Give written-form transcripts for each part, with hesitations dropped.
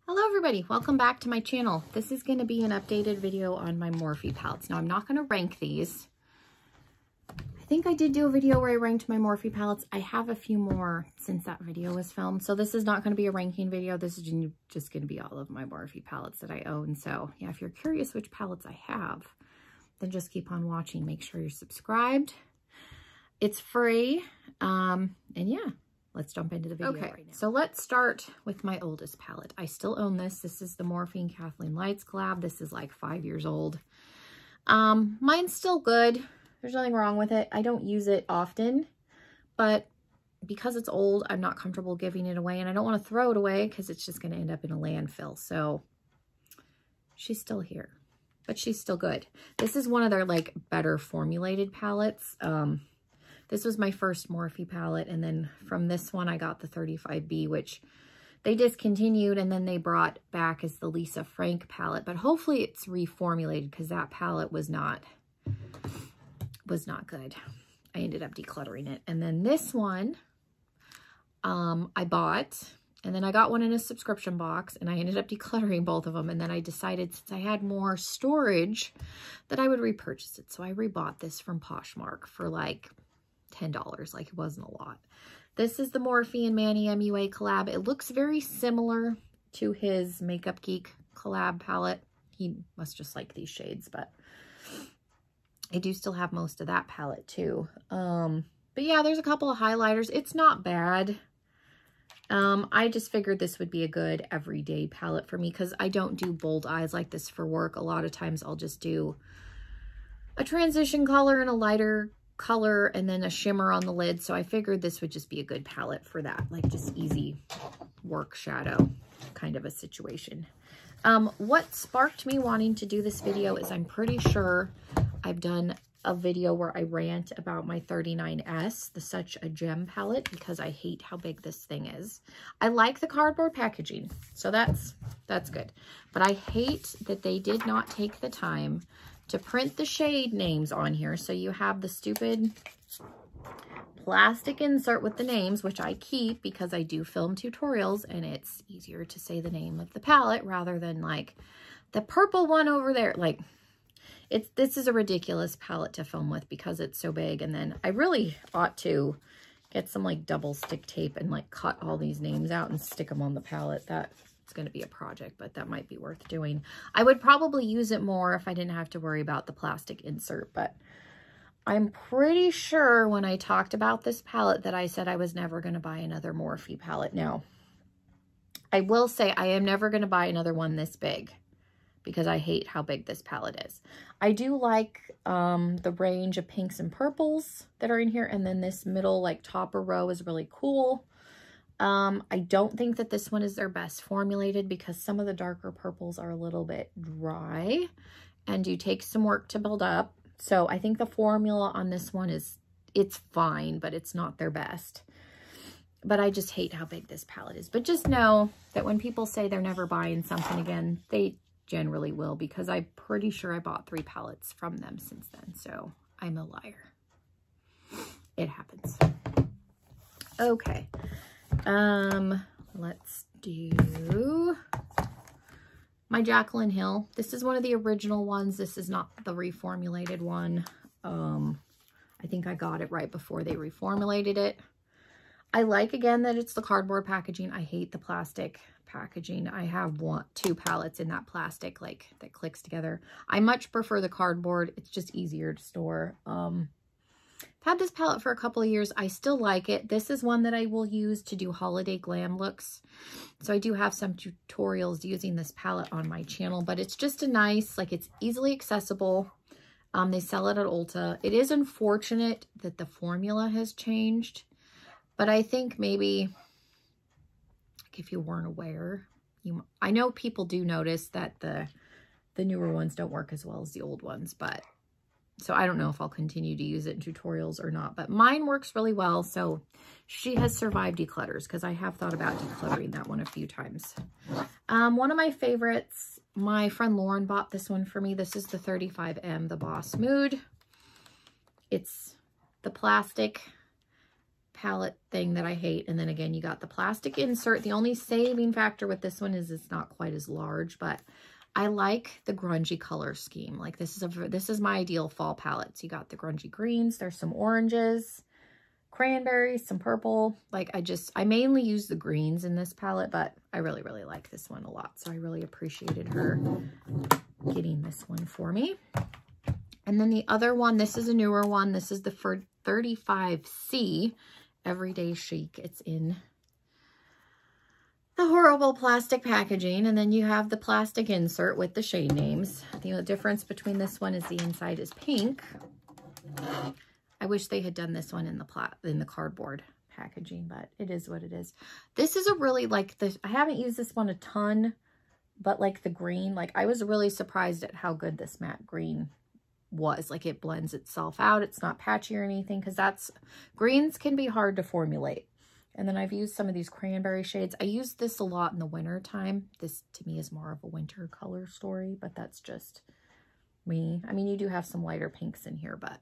Hello everybody, welcome back to my channel. This is going to be an updated video on my Morphe palettes. Now I'm not going to rank these. I think I did do a video where I ranked my Morphe palettes. I have a few more since that video was filmed. So this is not going to be a ranking video. This is just going to be all of my Morphe palettes that I own. So yeah, if you're curious which palettes I have, then just keep on watching. Make sure you're subscribed. It's free. And yeah. Let's jump into the video right now. So let's start with my oldest palette. I still own this. This is the Morphe and Kathleen Lights collab. This is like 5 years old. Mine's still good. There's nothing wrong with it. I don't use it often, but because it's old, I'm not comfortable giving it away, and I don't want to throw it away because it's just going to end up in a landfill. So she's still here, but she's still good. This is one of their like better formulated palettes. This was my first Morphe palette, and then from this one I got the 35B, which they discontinued, and then they brought back as the Lisa Frank palette. But hopefully it's reformulated because that palette was not good. I ended up decluttering it. And then this one I bought, and then I got one in a subscription box, and I ended up decluttering both of them. And then I decided, since I had more storage, that I would repurchase it. So I rebought this from Poshmark for like $10, like it wasn't a lot. This is the Morphe and Manny MUA collab. It looks very similar to his Makeup Geek collab palette. He must just like these shades, but I do still have most of that palette too. But yeah, there's a couple of highlighters. It's not bad. I just figured this would be a good everyday palette for me because I don't do bold eyes like this for work. A lot of times I'll just do a transition color and a lighter color and then a shimmer on the lid. So I figured this would just be a good palette for that, like just easy work shadow kind of a situation. What sparked me wanting to do this video is I'm pretty sure I've done a video where I rant about my 39S, the Such a Gem palette, because I hate how big this thing is. I like the cardboard packaging, so that's good. But I hate that they did not take the time to print the shade names on here. So you have the stupid plastic insert with the names, which I keep because I do film tutorials and it's easier to say the name of the palette rather than like the purple one over there. Like this is a ridiculous palette to film with because it's so big. And then I really ought to get some like double stick tape and like cut all these names out and stick them on the palette. That's going to be a project, but that might be worth doing. I would probably use it more if I didn't have to worry about the plastic insert, but I'm pretty sure when I talked about this palette that I said I was never going to buy another Morphe palette. Now, I will say I am never going to buy another one this big because I hate how big this palette is. I do like the range of pinks and purples that are in here, and then this middle like topper row is really cool. I don't think that this one is their best formulated because some of the darker purples are a little bit dry and do take some work to build up. So I think the formula on this one it's fine, but it's not their best. But I just hate how big this palette is. But just know that when people say they're never buying something again, they generally will, because I'm pretty sure I bought 3 palettes from them since then. So I'm a liar. It happens. Okay. Let's do my Jaclyn Hill. This is one of the original ones. This is not the reformulated one. I think I got it right before they reformulated it. I like, again, that it's the cardboard packaging. I hate the plastic packaging. I have 2 palettes in that plastic, like, that clicks together. I much prefer the cardboard. It's just easier to store. I've had this palette for a couple of years. I still like it. This is one that I will use to do holiday glam looks. So I do have some tutorials using this palette on my channel, but it's just a nice, like, it's easily accessible. They sell it at Ulta. It is unfortunate that the formula has changed, but I think maybe, like, if you weren't aware, I know people do notice that the newer ones don't work as well as the old ones, but so I don't know if I'll continue to use it in tutorials or not, but mine works really well. So she has survived declutters because I have thought about decluttering that one a few times. One of my favorites, my friend Lauren bought this one for me. This is the 35M, the Boss Mood. It's the plastic palette thing that I hate. And then again, you got the plastic insert. The only saving factor with this one is it's not quite as large, but I like the grungy color scheme. Like this is my ideal fall palette. So you got the grungy greens, there's some oranges, cranberries, some purple. Like I mainly use the greens in this palette, but I really, really like this one a lot. So I really appreciated her getting this one for me. And then the other one, this is a newer one. This is the 35C Everyday Chic. It's in the horrible plastic packaging, and then you have the plastic insert with the shade names. The difference between this one is the inside is pink. I wish they had done this one in the cardboard packaging, but it is what it is. This is a really, like, I haven't used this one a ton, but like the green, like I was really surprised at how good this matte green was. Like it blends itself out. It's not patchy or anything, because greens can be hard to formulate. And then I've used some of these cranberry shades. I use this a lot in the winter time. This to me is more of a winter color story, but that's just me. I mean, you do have some lighter pinks in here, but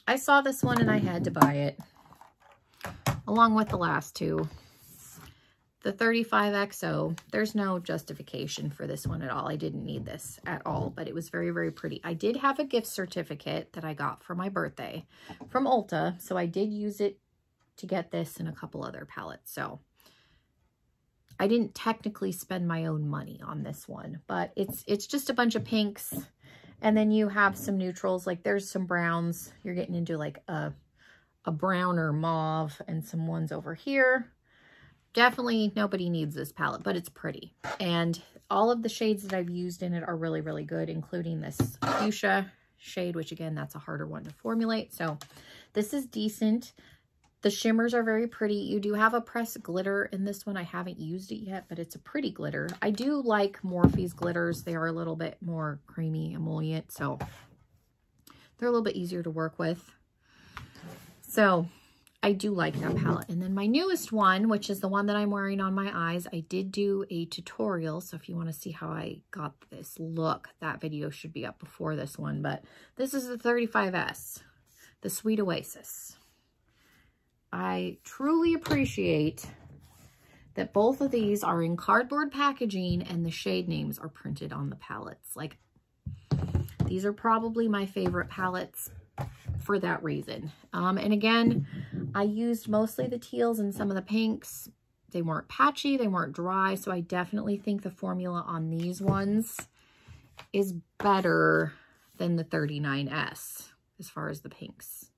I saw this one and I had to buy it along with the last two. The 35XO, there's no justification for this one at all. I didn't need this at all, but it was very, very pretty. I did have a gift certificate that I got for my birthday from Ulta, so I did use it to get this and a couple other palettes. So I didn't technically spend my own money on this one, but it's just a bunch of pinks. And then you have some neutrals, like there's some browns. You're getting into like a brown or mauve, and some ones over here. Definitely nobody needs this palette, but it's pretty. And all of the shades that I've used in it are really, really good, including this fuchsia shade, which again, that's a harder one to formulate. So this is decent. The shimmers are very pretty. You do have a pressed glitter in this one. I haven't used it yet, but it's a pretty glitter. I do like Morphe's glitters. They are a little bit more creamy emollient, so they're a little bit easier to work with. So I do like that palette. And then my newest one, which is the one that I'm wearing on my eyes, I did do a tutorial. So if you want to see how I got this look, that video should be up before this one. But this is the 35S, the Sweet Oasis. I truly appreciate that both of these are in cardboard packaging and the shade names are printed on the palettes. Like, these are probably my favorite palettes for that reason. And again, I used mostly the teals and some of the pinks. They weren't patchy, they weren't dry, so I definitely think the formula on these ones is better than the 39S as far as the pinks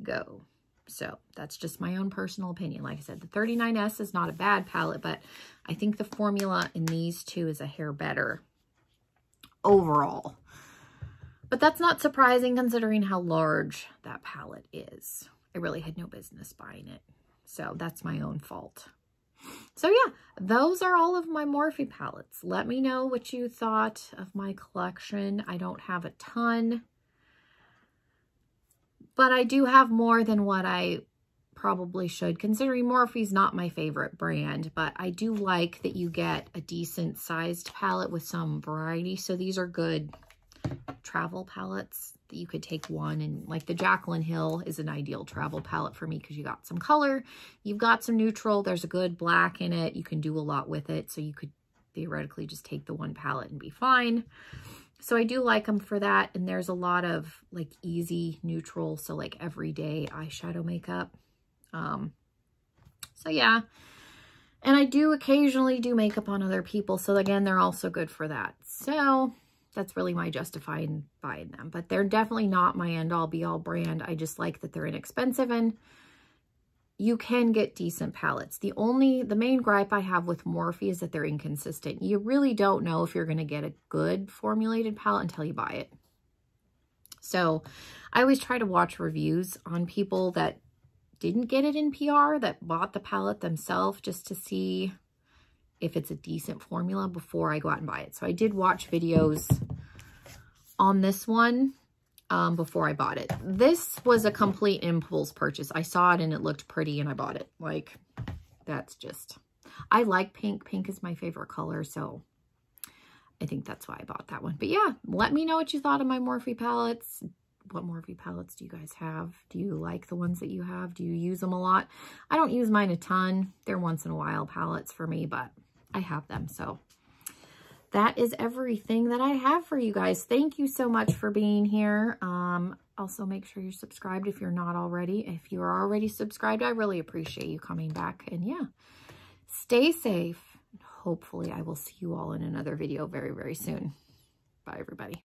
go. So that's just my own personal opinion. Like I said, the 39S is not a bad palette, but I think the formula in these two is a hair better overall. But that's not surprising considering how large that palette is. I really had no business buying it. So that's my own fault. So yeah, those are all of my Morphe palettes. Let me know what you thought of my collection. I don't have a ton, but I do have more than what I probably should, considering Morphe's not my favorite brand, but I do like that you get a decent sized palette with some variety. So these are good travel palettes that you could take one, and like the Jaclyn Hill is an ideal travel palette for me because you got some color, you've got some neutral, there's a good black in it, you can do a lot with it, so you could theoretically just take the one palette and be fine. So I do like them for that. And there's a lot of like easy neutral, so like everyday eyeshadow makeup. So yeah, and I do occasionally do makeup on other people, so again, they're also good for that. So that's really my justifying buying them, but they're definitely not my end-all be-all brand. I just like that they're inexpensive and you can get decent palettes. The main gripe I have with Morphe is that they're inconsistent. You really don't know if you're going to get a good formulated palette until you buy it. So I always try to watch reviews on people that didn't get it in PR, that bought the palette themselves, just to see if it's a decent formula before I go out and buy it. So I did watch videos on this one before I bought it. This was a complete impulse purchase. I saw it and it looked pretty and I bought it. Like, that's just, I like pink. Pink is my favorite color, so I think that's why I bought that one. But yeah, let me know what you thought of my Morphe palettes. what Morphe palettes do you guys have? Do you like the ones that you have? Do you use them a lot? I don't use mine a ton. They're once in a while palettes for me, but I have them. So that is everything that I have for you guys. Thank you so much for being here. Also, make sure you're subscribed if you're not already. If you are already subscribed, I really appreciate you coming back. And yeah, stay safe. Hopefully, I will see you all in another video very, very soon. Bye, everybody.